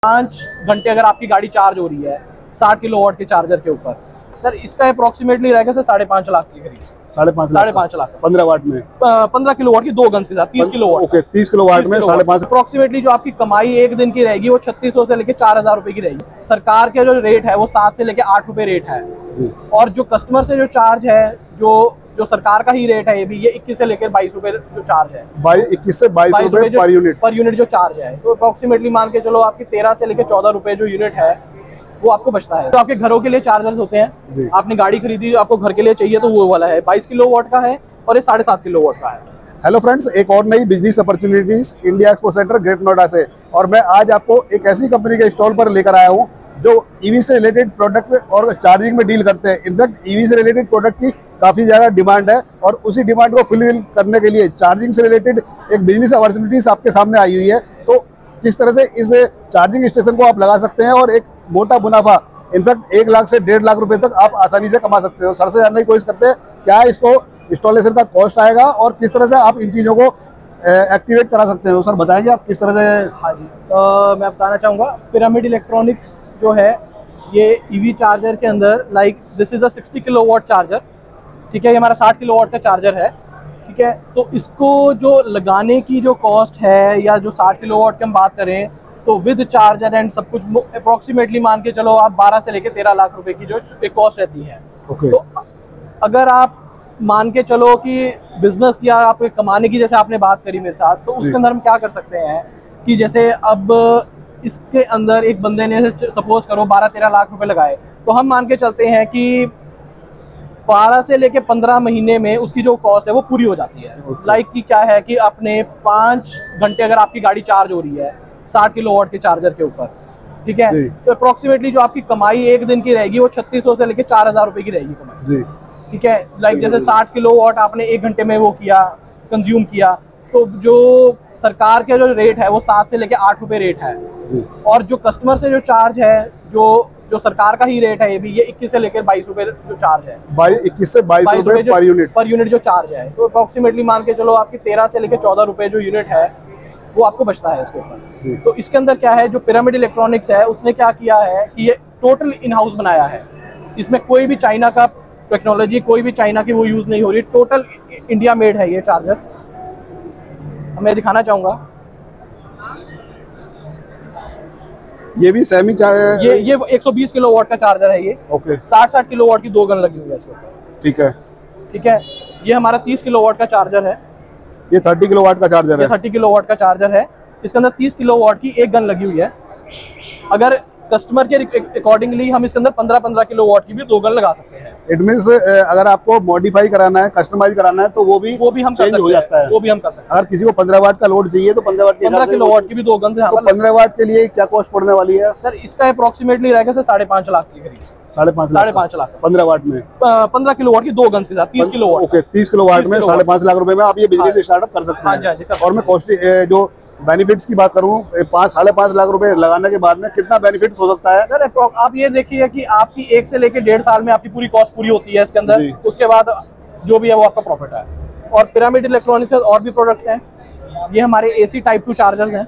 5 घंटे अगर आपकी गाड़ी चार्ज हो रही है 60 किलोवाट के चार्जर के ऊपर, सर इसका अप्रोक्सीमेटली रहेगा सर 5.5 लाख के करीब। 5.5 लाख 15 वाट में 15 किलोवाट की 2 गन्स के साथ 30 किलोवाट। ओके 30 किलोवाट में 5.5। अप्रोक्सीमेटली जो आपकी कमाई एक दिन की रहेगी वो 3600 से लेके 4000 रुपए की रहेगी। सरकार के जो रेट है वो 7 से लेके 8 रुपए रेट है, और जो कस्टमर से जो चार्ज है जो सरकार का ही रेट है, ये भी ये 21 से लेकर 22 रुपए जो चार्ज है, 21 से 22 रुपए पर यूनिट जो चार्ज है। तो अप्रोक्सीमेटली मान के चलो आपकी 13 से लेकर 14 रुपए जो यूनिट है वो आपको बचता है। तो आपके घरों के लिए चार्जर्स होते हैं, आपने गाड़ी खरीदी आपको घर के लिए चाहिए तो वो वाला है 22 किलोवाट का है और ये 7.5 किलोवाट का है। हेलो फ्रेंड्स, एक और नई business opportunities India expo centre great Noida से, और मैं आज आपको एक ऐसी कंपनी के स्टॉल पर लेकर आया हूं जो ईवी से रिलेटेड प्रोडक्ट और चार्जिंग में डील करते हैं। इनफैक्ट ईवी से रिलेटेड प्रोडक्ट की काफ़ी ज़्यादा डिमांड है, और उसी डिमांड को फुलफिल करने के लिए चार्जिंग से रिलेटेड एक बिजनेस अपॉर्चुनिटीज आपके सामने आई हुई है। तो किस तरह से इस चार्जिंग स्टेशन को आप लगा सकते हैं और एक मोटा मुनाफा इनफैक्ट 1 लाख से 1.5 लाख रुपए तक आप आसानी से कमा सकते हो। सर से जानने की कोशिश करते हैं क्या इसको इंस्टॉलेशन का कॉस्ट आएगा और किस तरह से आप इन चीज़ों को एक्टिवेट करा सकते हो। सर बताएंगे आप किस तरह से? हाँ जी, मैं बताना चाहूँगा पिरामिड इलेक्ट्रॉनिक्स जो है ये ईवी चार्जर के अंदर like this is a 60 kilowatt charger, ठीक है, ये हमारा 60 किलोवाट का चार्जर है, ठीक है। तो इसको जो लगाने की जो कॉस्ट है या जो 60 किलोवाट की हम बात करें तो विद चार्जर एंड सब कुछ अप्रोक्सीमेटली मान के चलो आप 12 से लेके 13 लाख रुपए की जो एक कॉस्ट रहती है। तो अगर आप मान के चलो कि बिजनेस किया आप कमाने की, जैसे आपने बात करी मेरे साथ, तो उसके अंदर हम क्या कर सकते हैं कि जैसे अब इसके अंदर एक बंदे ने सपोज करो 12-13 लाख रुपए लगाए, तो हम मान के चलते हैं कि 12 से लेके 15 महीने में उसकी जो कॉस्ट है वो पूरी हो जाती है। लाइक कि क्या है कि आपने 5 घंटे अगर आपकी गाड़ी चार्ज हो रही है 60 किलोवाट के चार्जर के ऊपर, ठीक है, तो अप्रोक्सीमेटली जो आपकी कमाई एक दिन की रहेगी वो 3600 से लेके 4000 रुपए की रहेगी कमाई, ठीक है। लाइक जैसे 60 किलोवाट आपने 1 घंटे में वो किया, कंज्यूम किया, तो जो सरकार के जो रेट है वो 7 से लेके 8 रुपए रेट है, और जो कस्टमर से जो चार्ज है जो सरकार का ही रेट है, ये भी ये 21 से लेकर 22 रुपए जो चार्ज है, 21 से 22 रुपए पर यूनिट जो चार्ज है। तो अप्रोक्सीमेटली मान के चलो आपकी 13 से लेकर 14 रुपए जो यूनिट है वो आपको बचता है इसके ऊपर। तो इसके अंदर क्या है, जो पिरामिड इलेक्ट्रॉनिक्स है उसने क्या किया है कि ये टोटल इन हाउस बनाया है। इसमें कोई भी चाइना का टेक्नोलॉजी, कोई भी चाइना की वो यूज़ नहीं हो रही, टोटल इंडिया मेड है ये चार्जर। मैं दिखाना चाहूँगा, ये भी सेमी ये 120 किलोवाट का चार्जर है ये। ओके 60 किलोवाट की 2 गन लगी हुई है इसके ऊपर, ठीक है, ठीक है। ये हमारा 30 किलोवाट का चार्जर है, ये 30 किलोवाट का चार्जर है, 30 किलोवाट का चार्जर है। इसके अंदर 30 किलोवाट की 1 गन लगी हुई है। अगर कस्टमर के अकॉर्डिंगली हम इसके अंदर 15-15 किलोवाट की भी 2 गन लगा सकते हैं। इट मींस अगर आपको मॉडिफाई कराना है, कस्टमाइज कराना है तो वो भी हम कर सकते हैं, वो भी हम कर सकते हैं। अगर किसी को 15 वाट का लोड चाहिए तो 15 किलोवाट की भी 2 गन से 15 वाट के लिए क्या कॉस्ट पड़ने वाली है? सर इसका अप्रोक्सीमेटली रहेगा सर 5.5 लाख के करीब। 5.5 लाख 15 वाट में 15 किलोवाट की 2 गन्स के साथ 30 किलोवाट। ओके 30 किलोवाट में 5.5 लाख रुपए में आप ये बिजनेस स्टार्टअप कर सकते हैं। और मैं कॉस्टली जो बेनिफिट्स की बात करूं, 5-5.5 लाख रुपए लगाने के बाद में कितना बेनिफिट्स हो सकता है? सर आप ये देखिए कि आपकी 1 से लेके 1.5 साल में आपकी पूरी कॉस्ट पूरी होती है इसके अंदर, उसके बाद जो भी है वो आपका प्रॉफिट है। और पिरामिड इलेक्ट्रॉनिक्स के और भी प्रोडक्ट्स हैं, ये हमारे AC Type 2 चार्जर्स हैं।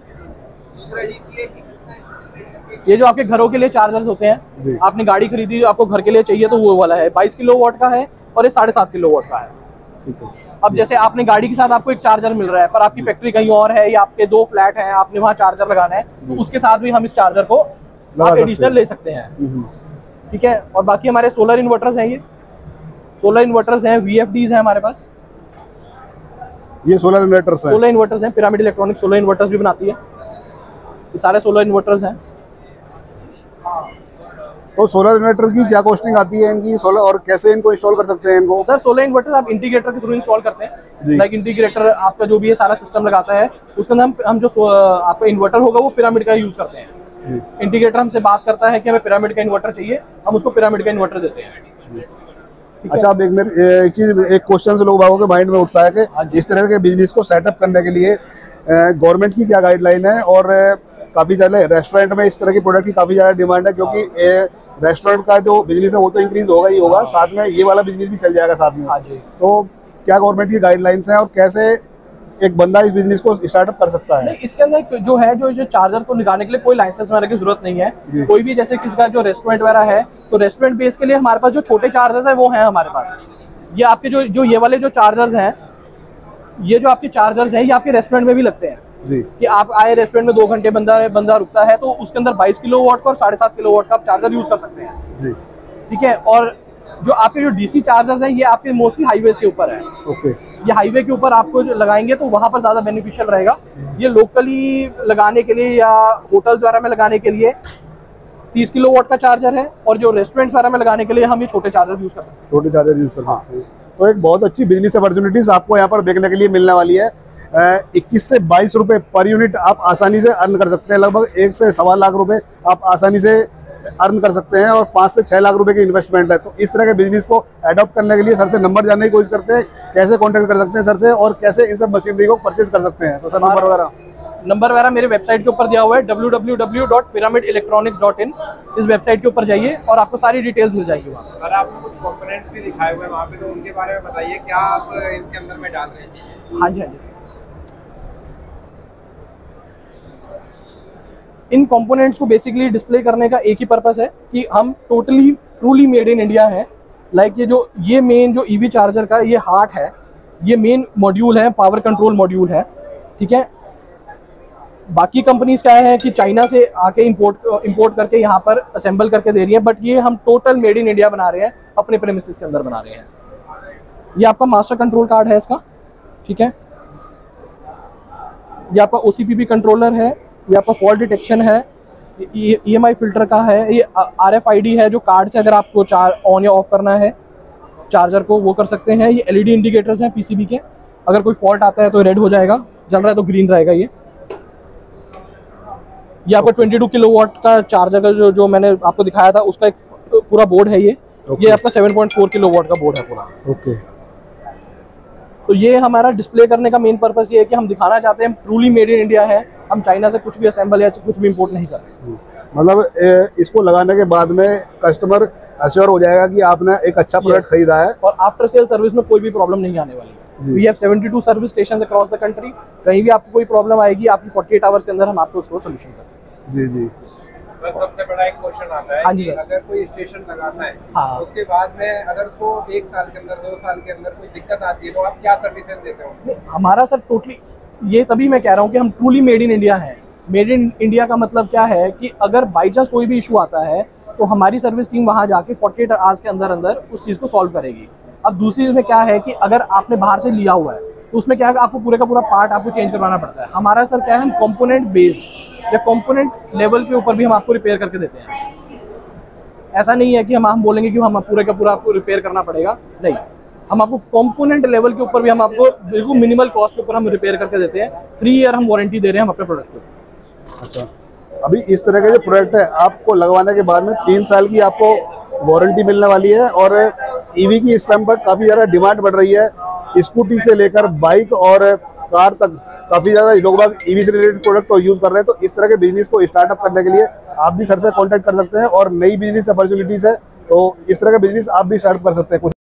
ये जो आपके घरों के लिए चार्जर्स होते हैं, आपने गाड़ी खरीदी आपको घर के लिए चाहिए तो वो वाला है 22 किलोवाट का है और ये 7.5 किलोवाट का है। अब जैसे आपने गाड़ी के साथ आपको एक चार्जर मिल रहा है, पर आपकी फैक्ट्री कहीं और है या आपके 2 फ्लैट हैं, आपने वहाँ चार्जर लगाना है, तो उसके साथ भी हम इस चार्जर को आप एडिशनल ले सकते हैं, ठीक है। और बाकी हमारे सोलर इन्वर्टर्स हैं, ये सोलर इन्वर्टर्स हैं, VFDs हैं हमारे पास, ये सोलर इन्वर्टर्स हैं। पिरामिड इलेक्ट्रॉनिक्स सोलर इन्वर्टर्स भी बनाती है, ये सारे सोलर इन्वर्टर्स हैं। तो सोलर इन्वर्टर की क्या कॉस्टिंग आती है इनकी, सोलर, और कैसे इनको इंस्टॉल कर सकते हैं इनको? सर सोलर इन्वर्टर आप इंटीग्रेटर के थ्रू इंस्टॉल करते हैं। लाइक इंटीग्रेटर आपका जो भी है सारा सिस्टम लगाता है, उसके अंदर हम जो आपका इन्वर्टर होगा वो पिरामिड का यूज करते हैं। इंटीग्रेटर हमसे बात करता है कि हमें पिरामिड का इन्वर्टर चाहिए, हम उसको पिरामिड का इन्वर्टर देते हैं। अच्छा, अब एक क्वेश्चन से लोग भागों के माइंड में उठता है कि इस तरह के बिजनेस को सेटअप करने के लिए गवर्नमेंट की क्या गाइडलाइन है, और काफ़ी ज़्यादा रेस्टोरेंट में इस तरह की प्रोडक्ट की काफ़ी ज़्यादा डिमांड है, क्योंकि रेस्टोरेंट का जो बिजनेस है वो तो इंक्रीज होगा ही होगा, साथ में ये वाला बिजनेस भी चल जाएगा साथ में। हाँ जी। तो क्या गवर्नमेंट की गाइडलाइंस हैं और कैसे एक बंदा इस बिजनेस को स्टार्टअप कर सकता है? नहीं, इसके अंदर जो है जो चार्जर को निकालने के लिए कोई लाइसेंस वगैरह की जरूरत नहीं है। कोई भी जैसे किसी का जो रेस्टोरेंट वगैरह है, तो रेस्टोरेंट बेस के लिए हमारे पास जो छोटे चार्जर्स है वो हैं हमारे पास। ये आपके जो ये वाले जो चार्जर्स हैं, ये जो आपके चार्जर्स हैं, ये आपके रेस्टोरेंट में भी लगते हैं जी। कि आप आए रेस्टोरेंट में 2 घंटे बंदा रुकता है, तो उसके अंदर 22 किलोवाट का और 7.5 किलोवाट का आप चार्जर यूज कर सकते हैं जी। ठीक है। और जो आपके जो डीसी चार्जर्स हैं, ये आपके मोस्टली हाईवेज के ऊपर है। ओके। ये हाईवे के ऊपर आपको जो लगाएंगे तो वहां पर ज्यादा बेनिफिशियल रहेगा। ये लोकली लगाने के लिए या होटल्स वगैरह में लगाने के लिए 30 किलोवाट का चार्जर है, और जो रेस्टोरेंट्स वगैरह में लगाने के लिए हम ये छोटे चार्जर यूज कर सकते हैं। छोटे चार्जर यूज कर सकते हैं। तो एक बहुत अच्छी बिजनेस अपॉर्चुनिटीज आपको यहाँ पर देखने के लिए मिलने वाली है। 21 से 22 रुपए पर यूनिट आप आसानी से अर्न कर सकते हैं। लगभग 1 से सवा लाख रुपए आप आसानी से अर्न कर सकते हैं, और 5 से 6 लाख रुपए की इन्वेस्टमेंट है। तो इस तरह के बिजनेस को अडॉप्ट करने के लिए सर से नंबर जानने की कोशिश करते हैं, कैसे कॉन्टेक्ट कर सकते हैं सर से, और कैसे इन सब मशीनरी को परचेज कर सकते हैं। तो सर नंबर वगैरह मेरे वेबसाइट के ऊपर दिया हुआ है www.pyramidelectronics.in। इस वेबसाइट के ऊपर जाइए और आपको सारी डिटेल्स मिल जाएगी वहाँ। सर आपने कुछ कंपोनेंट्स भी दिखाए हुए हैं वहाँ पे, तो उनके बारे में बताइए, क्या आप इनके अंदर में डाल रहे हैं चीजें? हाँ जी, हाँ जी। इन कंपोनेंट्स को बेसिकली डिस्प्ले करने का एक ही पर्पस है कि हम ट्रूली मेड इन इंडिया है। लाइक ये मेन जो ईवी चार्जर का ये हार्ट है, ये मेन मॉड्यूल है, पावर कंट्रोल मॉड्यूल है ठीक है। बाकी कंपनीज क्या है कि चाइना से आके इंपोर्ट करके यहाँ पर असेंबल करके दे रही है, बट ये हम टोटल मेड इन इंडिया बना रहे हैं, अपने प्रेमिसेस के अंदर बना रहे हैं। ये आपका मास्टर कंट्रोल कार्ड है इसका ठीक है। ये आपका OCPP कंट्रोलर है, ये आपका फॉल्ट डिटेक्शन है, EMI फिल्टर का है, ये RFID है जो कार्ड से अगर आपको ऑन या ऑफ करना है चार्जर को वो कर सकते हैं। ये LED इंडिकेटर्स हैं PCB के, अगर कोई फॉल्ट आता है तो रेड हो जाएगा, जल रहा है तो ग्रीन रहेगा। ये आपका 22 किलोवाट का चार्जर का जो मैंने आपको दिखाया था उसका एक पूरा बोर्ड है। ये आपका 7.4 किलोवाट का बोर्ड है पूरा। ओके। तो ये हमारा डिस्प्ले करने का मेन पर्पस ये है कि हम दिखाना चाहते हैं हम ट्रूली मेड इन इंडिया है, हम चाइना से कुछ भी असेंबल या कुछ भी इंपोर्ट नहीं कर रहे। मतलब इसको लगाने के बाद में कस्टमर अश्योर हो जाएगा कि आपने एक अच्छा प्रोडक्ट खरीदा है, और आफ्टर सेल सर्विस में कोई भी प्रॉब्लम नहीं आने वाली है। We have 72 service stations across the country. कहीं भी आपको कोई प्रॉब्लम आएगी, आपकी 48 आवर्स के अंदर हम आपको उसको सोल्यूशन करेंगे। जी जी। सर सबसे बड़ा एक क्वेश्चन आता है कि अगर कोई स्टेशन लगाता है तो उसके बाद में अगर उसको 1 साल के अंदर 2 साल के अंदर कोई दिक्कत आती है तो आप क्या सर्विसेज देते हो? हमारा सर टोटली ये तभी मैं कह रहा हूँ कि हम ट्रूली मेड इन इंडिया है। मेड इन इंडिया का मतलब क्या है कि अगर बाई चांस कोई भी इशू आता है तो हमारी सर्विस टीम वहाँ जाके 48 आवर्स के अंदर अंदर उस चीज़ को सॉल्व करेगी। अब दूसरी चीज़ में क्या है कि अगर आपने बाहर से लिया हुआ है तो उसमें क्या है आपको पूरे का पूरा पार्ट आपको चेंज करवाना पड़ता है। हमारा सर क्या है, हम कंपोनेंट बेस्ड या कंपोनेंट लेवल के ऊपर भी हम आपको रिपेयर करके देते हैं। ऐसा नहीं है कि हम बोलेंगे कि हम पूरे का पूरा आपको रिपेयर करना पड़ेगा, नहीं, हम आपको कंपोनेंट लेवल के ऊपर भी हम आपको बिल्कुल मिनिमल कॉस्ट के ऊपर हम रिपेयर करके देते हैं। 3 ईयर हम वारंटी दे रहे हैं हम अपने प्रोडक्ट के ऊपर। अच्छा, अभी इस तरह के जो प्रोडक्ट है आपको लगवाने के बाद में 3 साल की आपको वारंटी मिलने वाली है, और ईवी की इस टाइम पर काफ़ी ज़्यादा डिमांड बढ़ रही है। स्कूटी से लेकर बाइक और कार तक काफ़ी ज़्यादा लोग ईवी से रिलेटेड प्रोडक्ट को यूज़ कर रहे हैं। तो इस तरह के बिजनेस को स्टार्टअप करने के लिए आप भी सर से कांटेक्ट कर सकते हैं, और नई बिजनेस अपॉर्चुनिटीज़ है तो इस तरह का बिजनेस आप भी स्टार्ट कर सकते हैं।